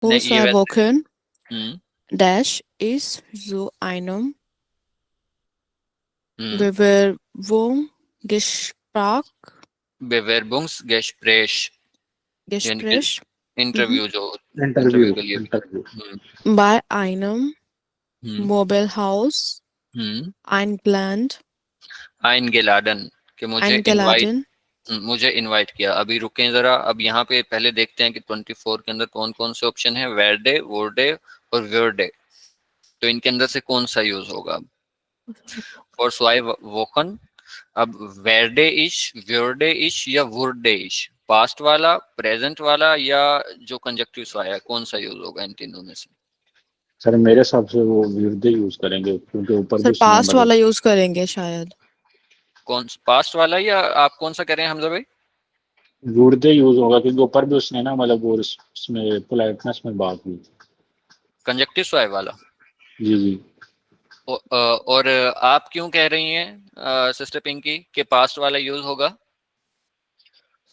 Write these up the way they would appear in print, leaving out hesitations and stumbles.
Wo नहीं ये zwei वैसे। Wochen हम्म dash ist zu einem हम्म Bewerbungsgespräch बेवेरबुंग्सगेस्प्रेश, यानी कि Gespräch mhm, इंटरव्यू जो इंटरव्यू इंटरव्यू के लिए। इंटरव्यू bei einem हम्म Möbelhaus हम्म eingeladen आइन गेलाडन कि eingeladen मुझे इनवाइट किया। अभी रुकें जरा, अब यहाँ पे पहले देखते हैं कि 24 के अंदर कौन कौन से ऑप्शन है, वेरडे, वोरडे और व्योरडे। तो इनके अंदर से कौन सा यूज होगा? फॉर स्वाई वोकन, अब वेरडे इश, व्योरडे इश या वुरडे इश, पास्ट वाला, प्रेजेंट वाला या जो कंजक्टिव स्वाई है, कौन सा यूज होगा इन तीनों में से? सर मेरे हिसाब से वो विरुद्ध यूज करेंगे क्योंकि ऊपर भी सर उसने पास्ट मतलब वाला यूज करेंगे शायद कौन पास्ट वाला, या आप कौन सा कह रहे हैं हमजा भाई? विरुद्ध यूज होगा क्योंकि ऊपर भी उसने ना मतलब वो उसमें पोलाइटनेस में बात हुई। कंजक्टिव स्वाई वाला। जी जी। और आप क्यों कह रही हैं सिस्टर पिंकी कि पास्ट वाला यूज होगा?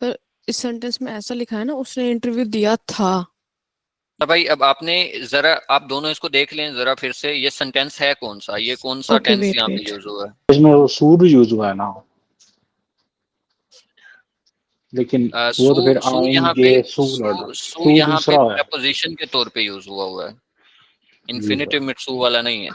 सर इस सेंटेंस में ऐसा लिखा है ना उसने इंटरव्यू दिया था तो भाई अब आपने जरा, आप दोनों इसको देख लें जरा फिर से, ये सेंटेंस है कौन सा, ये कौन सा ओके टेंस वेट यहाँ पे वेट यूज हुआ है? इसमें वो सूद यूज हुआ है ना, लेकिन वो सू तो फिर सू यहाँ आएंगे पे, सू लड़ा, सू सू यहाँ पे दूसरा है। प्रपोजिशन के तौर पे यूज हुआ है, जी सर। इन्फिनिटिव में सू वाला नहीं है।